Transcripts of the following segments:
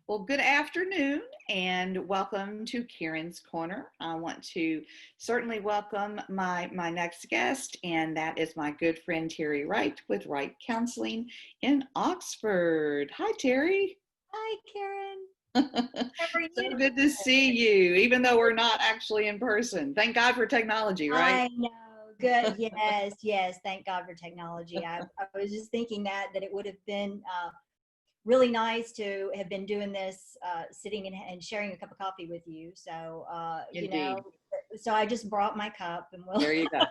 Well, good afternoon and welcome to Karen's Corner. I want to certainly welcome my next guest, and that is my good friend Terri Wright with Wright Counseling in Oxford. Hi, Terri. Hi, Karen. How are you So doing? good to see you, even though we're not actually in person. Thank God for technology, right? I know. Good. Yes, yes. Thank God for technology. I was just thinking that it would have been really nice to have been doing this, sitting and sharing a cup of coffee with you. So, Indeed. so I just brought my cup and we'll. There you go.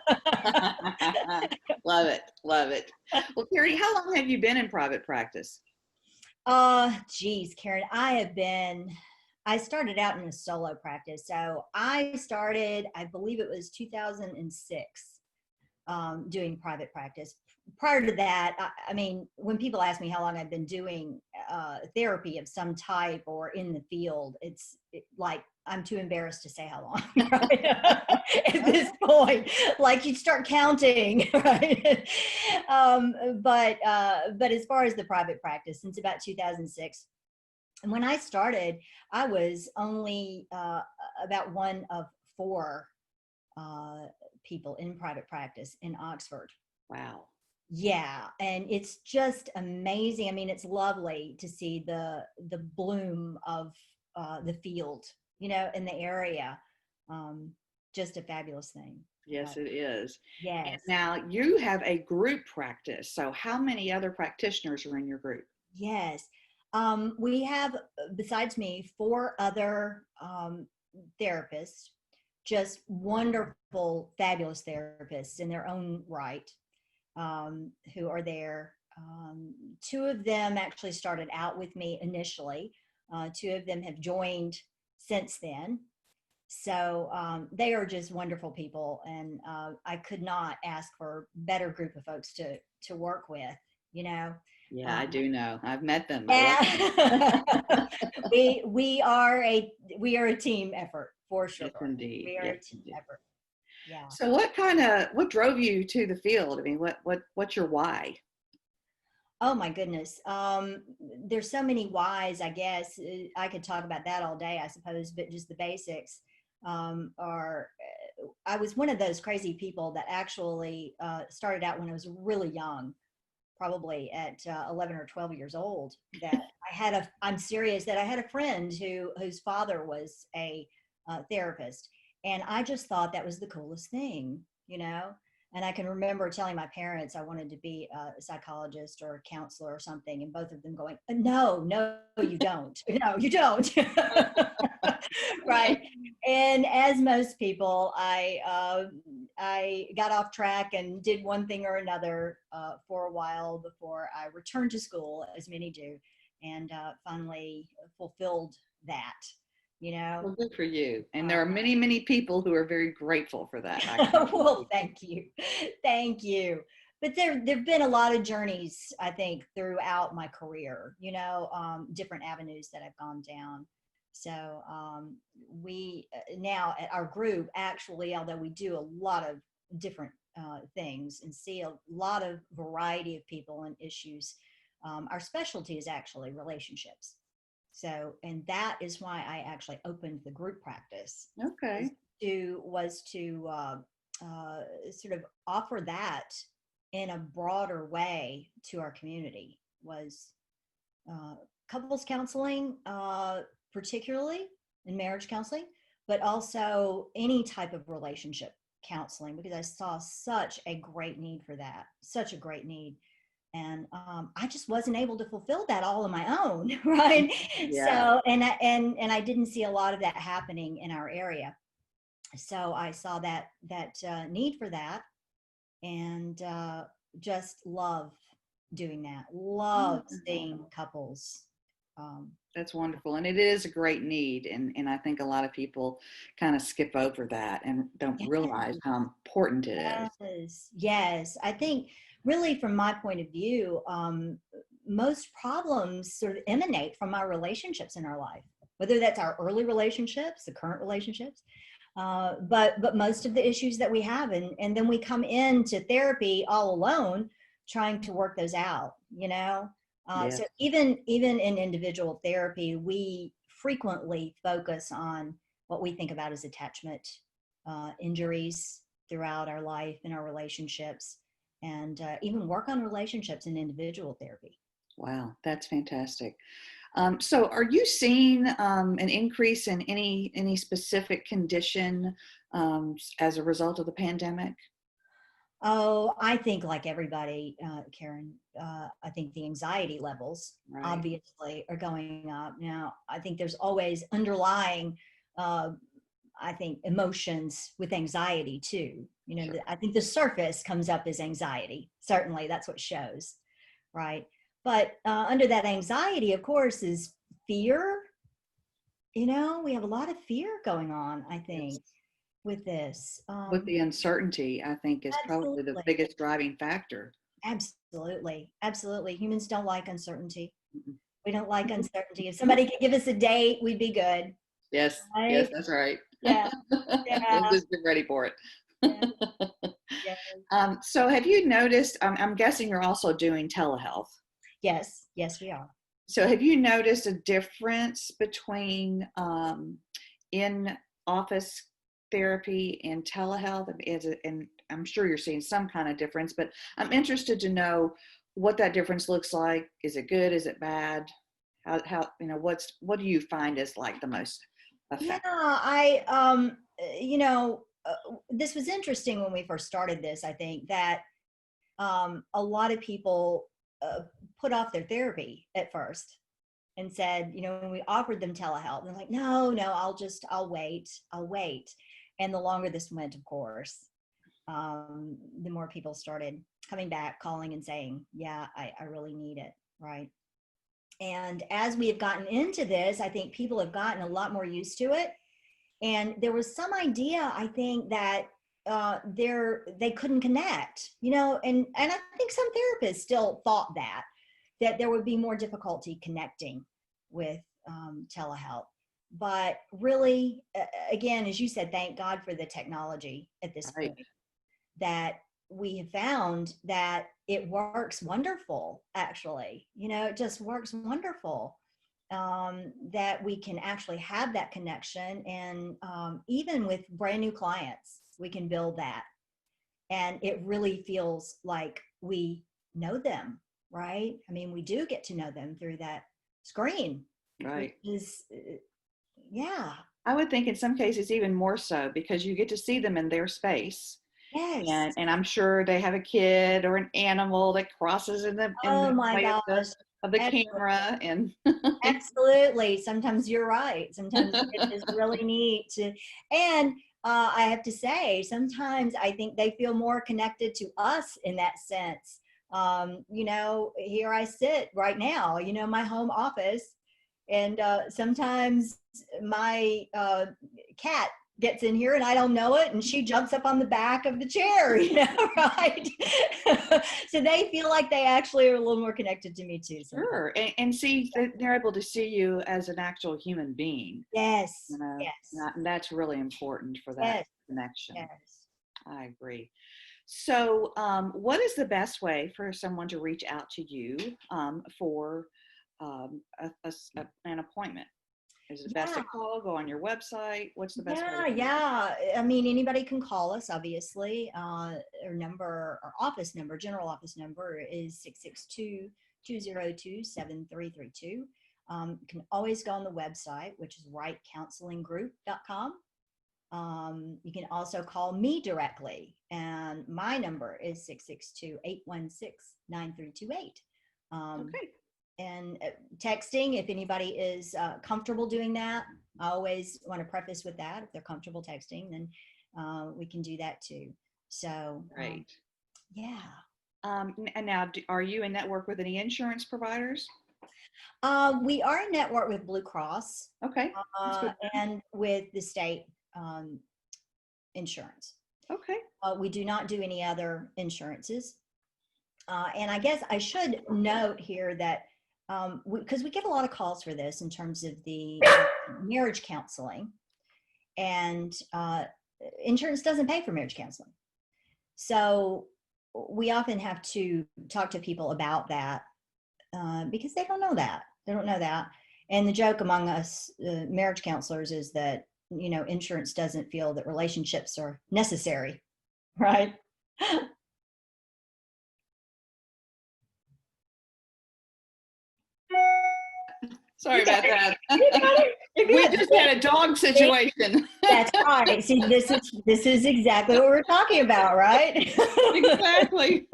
Love it. Love it. Well, Terri, how long have you been in private practice? Geez, Karen, I started out in a solo practice. So I started, I believe it was 2006. Doing private practice. Prior to that, I mean, when people ask me how long I've been doing therapy of some type or in the field, like I'm too embarrassed to say how long. Right? At this point, like you'd start counting, right? But as far as the private practice, since about 2006, and when I started, I was only about one of four uh, people in private practice in Oxford. Wow. Yeah, and it's just amazing. I mean, it's lovely to see the bloom of the field, in the area. Um, just a fabulous thing. Yes, But it is. And yes, now you have a group practice. So, how many other practitioners are in your group? yes. We have, besides me, four other therapists, just wonderful, fabulous therapists in their own right, who are there. Two of them actually started out with me initially. Two of them have joined since then. So they are just wonderful people, and I could not ask for a better group of folks to work with. You know, Yeah, I um, do know. I've met them. I love yeah, them. we are a team effort for sure. Yes, indeed. We are Yes, a team indeed. effort. Yeah. So, what drove you to the field? I mean, what's your why? Oh my goodness. There's so many whys, I guess. I could talk about that all day, I suppose, but just the basics are. I was one of those crazy people that actually started out when I was really young, probably at 11 or 12 years old. I'm serious, that I had a friend whose father was a therapist. And I just thought that was the coolest thing. And I can remember telling my parents I wanted to be a psychologist or a counselor or something, and both of them going, "No, no, you don't. No, you don't." Right. And as most people, I got off track and did one thing or another for a while before I returned to school, as many do, and finally fulfilled that. You know. Well, good for you. And there Uh, are many, many people who are very grateful for that. I can assure well, you. thank you, thank you. But there've been a lot of journeys, I think, throughout my career. Different avenues that I've gone down. So we now at our group, actually, although we do a lot of different things and see a lot of variety of people and issues, our specialty is actually relationships. So, and that is why I actually opened the group practice, Okay. was to sort of offer that in a broader way to our community. Was uh, couples counseling, particularly in marriage counseling, but also any type of relationship counseling, because I saw such a great need for that, such a great need. And I just wasn't able to fulfill that all on my own, right? Yeah. So, and I didn't see a lot of that happening in our area. So I saw that need for that, and just love doing that. Love seeing couples. Um, That's wonderful. And it is a great need. And I think a lot of people kind of skip over that and don't realize yes, how important it is. yes, yes. I think really, from my point of view, most problems sort of emanate from our relationships in our life, whether that's our early relationships, the current relationships, but most of the issues that we have, and then we come into therapy all alone, trying to work those out. Yeah. So even in individual therapy, we frequently focus on what we think about as attachment injuries throughout our life and our relationships, and even work on relationships in individual therapy. Wow, that's fantastic. So are you seeing an increase in any specific condition as a result of the pandemic? Oh, I think like everybody, Karen, I think the anxiety levels Right. obviously are going up. Now, I think there's always underlying, uh, I think, emotions with anxiety too. Sure. I think the surface comes up as anxiety. Certainly, that's what shows, right? But under that anxiety, of course, is fear. We have a lot of fear going on, I Yes. think, with this. With the uncertainty, I think is probably the Absolutely. biggest driving factor. Absolutely. Absolutely. Humans don't like uncertainty. Mhm. We don't like uncertainty. If somebody could give us a date, we'd be good. Yes, yes, Right? that's right. Yeah. We'll Yeah. just get ready for it. Yeah. Yeah. So have you noticed, I'm guessing you're also doing telehealth. Yes. Yes, we are. So have you noticed a difference between in-office therapy and telehealth? And I'm sure you're seeing some kind of difference, but I'm interested to know what that difference looks like. Is it good? Is it bad? What do you find is like the most Yeah. effective? This was interesting when we first started this, I think, that a lot of people put off their therapy at first and said, when we offered them telehealth, they're like, no, no, I'll wait. And the longer this went, of course, the more people started coming back, calling and saying, yeah, I really need it. Right. And as we have gotten into this, I think people have gotten a lot more used to it. And there was some idea, I think, that they couldn't connect, and I think some therapists still thought that there would be more difficulty connecting with telehealth. But really, again, as you said, thank God for the technology at this Right, point, that we have found that it works wonderful, actually. It just works wonderful, that we can actually have that connection. And even with brand new clients, we can build that. And it really feels like we know them, right? I mean, we do get to know them through that screen, which right. is, yeah, I would think in some cases even more so because you get to see them in their space. yes. And I'm sure they have a kid or an animal that crosses in Oh the my way gosh. of the Absolutely. camera and Absolutely. Sometimes you're right. Sometimes it is really neat to, and I have to say, sometimes I think they feel more connected to us in that sense. Here I sit right now, my home office, and sometimes my cat gets in here and I don't know it, and she jumps up on the back of the chair, right? So they feel like they actually are a little more connected to me too sometimes. sure and see that they're able to see you as an actual human being, Yes, yes, and that's really important for that yes, connection. yes. I agree. So what is the best way for someone to reach out to you for an appointment? Is it best Yeah, to call, go on your website? What's the best way to yeah, do it? yeah. I mean, anybody can call us, obviously. Our office number, general office number is 662-202-7332. You can always go on the website, which is rightcounselinggroup.com. You can also call me directly, and my number is 662-816-9328. Um, Okay, and texting, if anybody is comfortable doing that, I always want to preface with that. If they're comfortable texting, then we can do that too. So great. yeah. And now, are you in network with any insurance providers? We are in network with Blue Cross, Okay, that's good. and with the state um, insurance. Okay, We do not do any other insurances. And I guess I should note here that because we get a lot of calls for this in terms of the marriage counseling, and insurance doesn't pay for marriage counseling. So we often have to talk to people about that because they don't know that. They don't know that. And the joke among us marriage counselors is that, insurance doesn't feel that relationships are necessary, right? Sorry about that. You got it. You're We good. just had a dog situation. That's right. See, this is exactly what we're talking about, right? Exactly.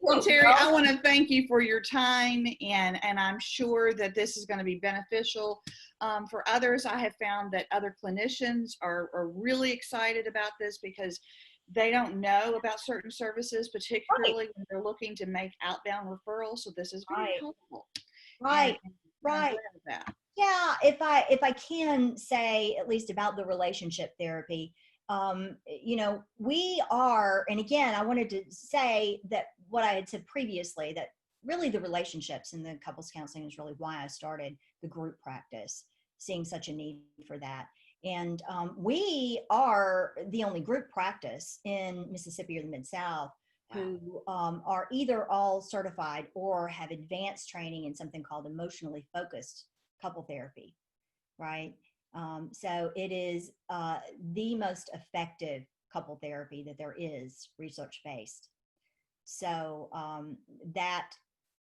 Well, Terri, I want to thank you for your time, and I'm sure that this is going to be beneficial for others. I have found that other clinicians are really excited about this because they don't know about certain services, particularly when they're looking to make outbound referrals. So this is very helpful. Right. And Right. I'm glad of that. Yeah, if I can say at least about the relationship therapy, we are, and again, I wanted to say that what I had said previously, that really the relationships and the couples counseling is really why I started the group practice, seeing such a need for that. And we are the only group practice in Mississippi or the Mid-South who are either all certified or have advanced training in something called emotionally focused couple therapy, right? So it is the most effective couple therapy that there is, research-based. So that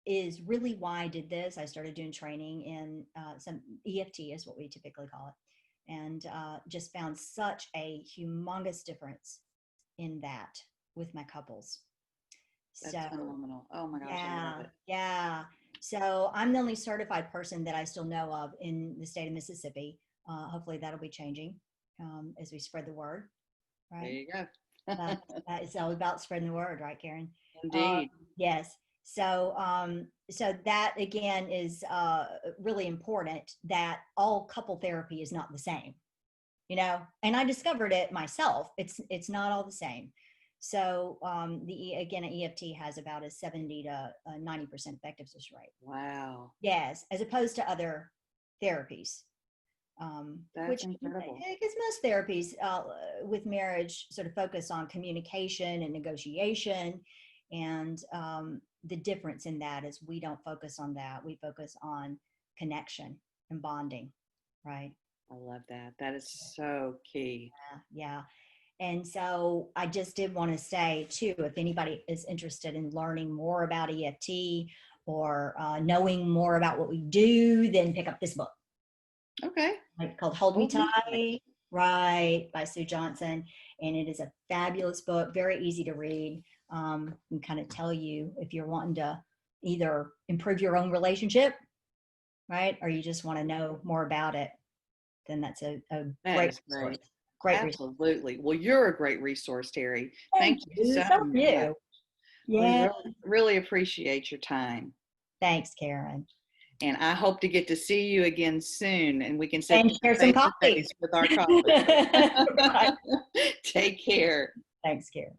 is really why I did this. I started doing training in some EFT is what we typically call it, and just found such a humongous difference in that with my couples. That's phenomenal. Oh my gosh, I love it. Yeah. So I'm the only certified person that I still know of in the state of Mississippi. Hopefully that'll be changing as we spread the word, right? There you go. It's all about spreading the word, right, Karen? Indeed. Yes. So, so that again is really important, that all couple therapy is not the same, and I discovered it myself. It's not all the same. So again, an EFT has about a 70 to 90% effectiveness rate. Wow. Yes, as opposed to other therapies. That's incredible. Because most therapies with marriage sort of focus on communication and negotiation, and the difference in that is we don't focus on that. We focus on connection and bonding, right? I love that. That is so key. Yeah. And so I just did want to say too, if anybody is interested in learning more about EFT or knowing more about what we do, then pick up this book. Okay. Called Hold Me Tight, right, by Sue Johnson. And it is a fabulous book, very easy to read, and kind of tell you if you're wanting to either improve your own relationship, right, or you just want to know more about it, then that's a great resource. Great Absolutely. resource. Well, you're a great resource, Terri. Thank you so much. Yeah. We really appreciate your time. Thanks, Karen. And I hope to get to see you again soon, and we can sit and share some coffee with our coffee. Right. Take care. Thanks, Karen.